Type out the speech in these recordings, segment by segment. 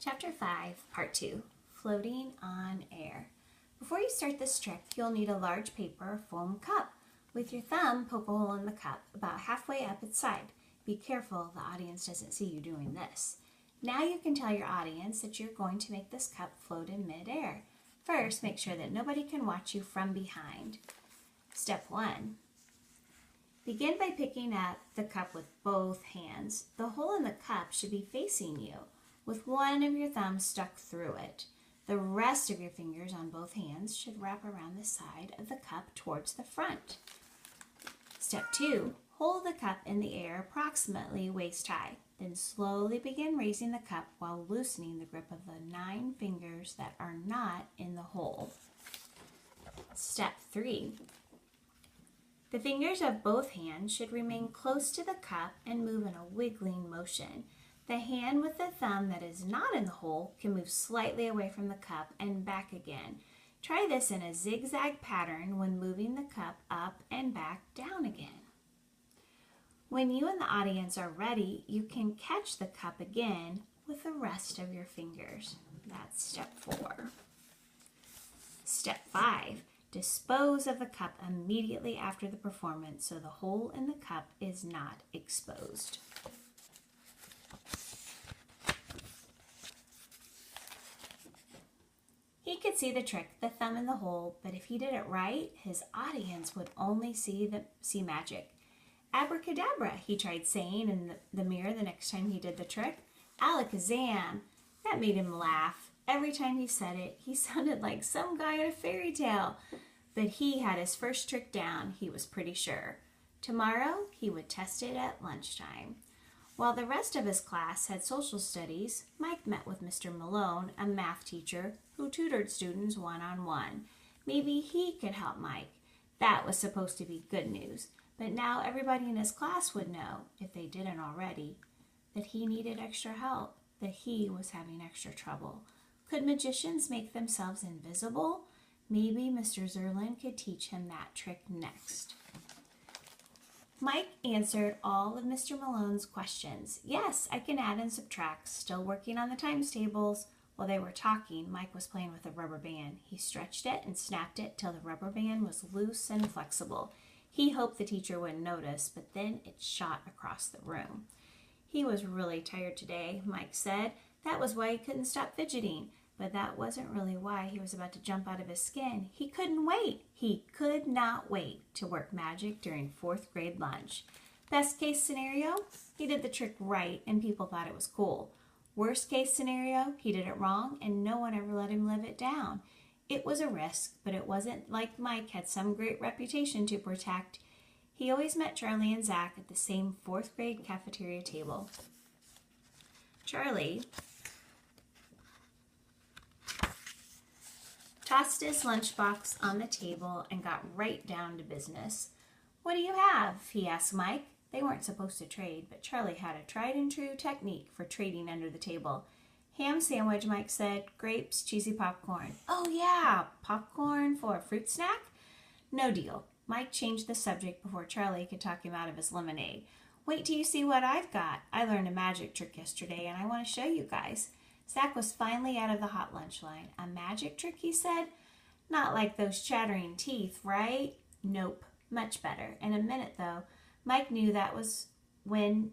Chapter 5, Part 2, Floating on Air. Before you start this trick, you'll need a large paper or foam cup. With your thumb, poke a hole in the cup, about halfway up its side. Be careful the audience doesn't see you doing this. Now you can tell your audience that you're going to make this cup float in mid-air. First, make sure that nobody can watch you from behind. Step 1. Begin by picking up the cup with both hands. The hole in the cup should be facing you, with one of your thumbs stuck through it. The rest of your fingers on both hands should wrap around the side of the cup towards the front. Step 2. Hold the cup in the air approximately waist high. Then slowly begin raising the cup while loosening the grip of the 9 fingers that are not in the hole. Step 3. The fingers of both hands should remain close to the cup and move in a wiggling motion. The hand with the thumb that is not in the hole can move slightly away from the cup and back again. Try this in a zigzag pattern when moving the cup up and back down again. When you and the audience are ready, you can catch the cup again with the rest of your fingers. That's step 4. Step 5. Dispose of the cup immediately after the performance so the hole in the cup is not exposed. He could see the trick, the thumb in the hole, but if he did it right, his audience would only see magic. Abracadabra, he tried saying in the mirror the next time he did the trick. Alakazam, that made him laugh. Every time he said it, he sounded like some guy in a fairy tale. But he had his first trick down, he was pretty sure. Tomorrow, he would test it at lunchtime. While the rest of his class had social studies, Mike met with Mr. Malone, a math teacher who tutored students one-on-one. Maybe he could help Mike. That was supposed to be good news. But now everybody in his class would know, if they didn't already, that he needed extra help, that he was having extra trouble. Could magicians make themselves invisible? Maybe Mr. Zerlin could teach him that trick next. Mike answered all of Mr. Malone's questions. Yes, I can add and subtract, still working on the times tables. While they were talking, Mike was playing with a rubber band. He stretched it and snapped it till the rubber band was loose and flexible. He hoped the teacher wouldn't notice, but then it shot across the room. He was really tired today, Mike said. That was why he couldn't stop fidgeting. But that wasn't really why he was about to jump out of his skin. He couldn't wait. He could not wait to work magic during 4th grade lunch. Best case scenario, he did the trick right and people thought it was cool. Worst case scenario, he did it wrong and no one ever let him live it down. It was a risk, but it wasn't like Mike had some great reputation to protect. He always met Charlie and Zach at the same 4th grade cafeteria table. Charlie tossed his lunchbox on the table and got right down to business. What do you have? He asked Mike. They weren't supposed to trade, but Charlie had a tried and true technique for trading under the table. Ham sandwich, Mike said. Grapes, cheesy popcorn. Oh yeah, popcorn for a fruit snack? No deal. Mike changed the subject before Charlie could talk him out of his lemonade. Wait till you see what I've got. I learned a magic trick yesterday and I want to show you guys. Zach was finally out of the hot lunch line. A magic trick, he said? Not like those chattering teeth, right? Nope, much better. In a minute, though, Mike knew that when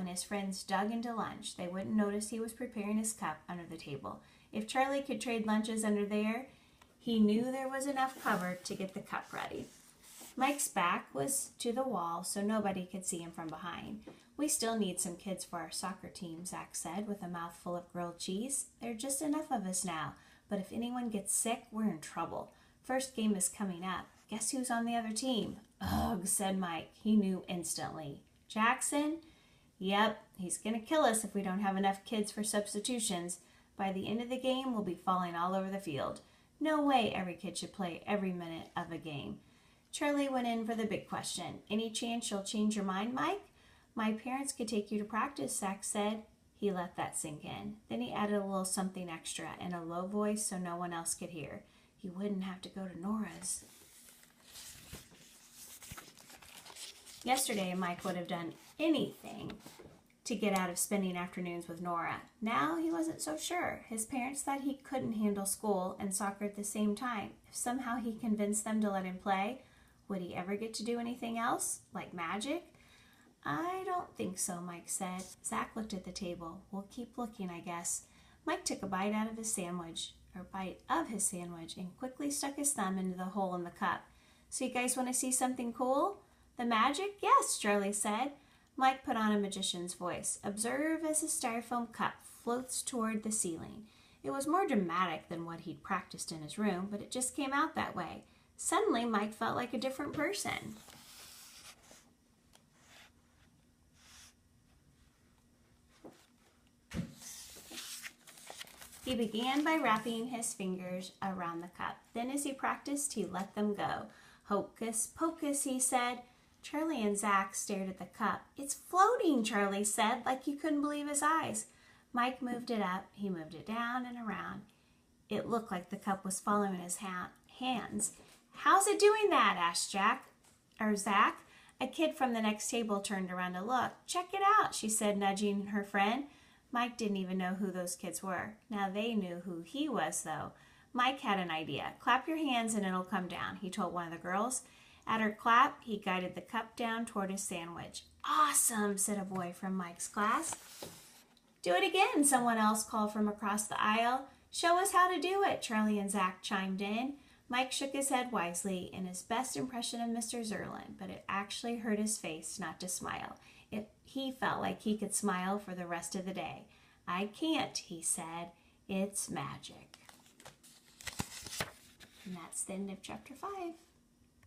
his friends dug into lunch, they wouldn't notice he was preparing his cup under the table. If Charlie could trade lunches under there, he knew there was enough cover to get the cup ready. Mike's back was to the wall, so nobody could see him from behind. We still need some kids for our soccer team, Zach said, with a mouthful of grilled cheese. There are just enough of us now, but if anyone gets sick, we're in trouble. First game is coming up. Guess who's on the other team? Ugh, said Mike. He knew instantly. Jackson? Yep, he's going to kill us if we don't have enough kids for substitutions. By the end of the game, we'll be falling all over the field. No way every kid should play every minute of a game. Charlie went in for the big question. Any chance you'll change your mind, Mike? My parents could take you to practice, Zach said. He let that sink in. Then he added a little something extra in a low voice so no one else could hear. You wouldn't have to go to Nora's. Yesterday, Mike would have done anything to get out of spending afternoons with Nora. Now he wasn't so sure. His parents thought he couldn't handle school and soccer at the same time. If somehow he convinced them to let him play, would he ever get to do anything else, like magic? I don't think so, Mike said. Zach looked at the table. We'll keep looking, I guess. Mike took a bite of his sandwich, and quickly stuck his thumb into the hole in the cup. So you guys want to see something cool? The magic? Yes, Charlie said. Mike put on a magician's voice. Observe as the styrofoam cup floats toward the ceiling. It was more dramatic than what he'd practiced in his room, but it just came out that way. Suddenly, Mike felt like a different person. He began by wrapping his fingers around the cup. Then as he practiced, he let them go. Hocus pocus, he said. Charlie and Zach stared at the cup. It's floating, Charlie said, like he couldn't believe his eyes. Mike moved it up. He moved it down and around. It looked like the cup was following his hands. How's it doing that? Asked Zach. A kid from the next table turned around to look. Check it out, she said, nudging her friend. Mike didn't even know who those kids were. Now they knew who he was, though. Mike had an idea. Clap your hands and it'll come down, he told one of the girls. At her clap, he guided the cup down toward his sandwich. Awesome, said a boy from Mike's class. Do it again, someone else called from across the aisle. Show us how to do it, Charlie and Zach chimed in. Mike shook his head wisely in his best impression of Mr. Zerlin, but it actually hurt his face not to smile. He felt like he could smile for the rest of the day. I can't, he said. It's magic. And that's the end of chapter 5.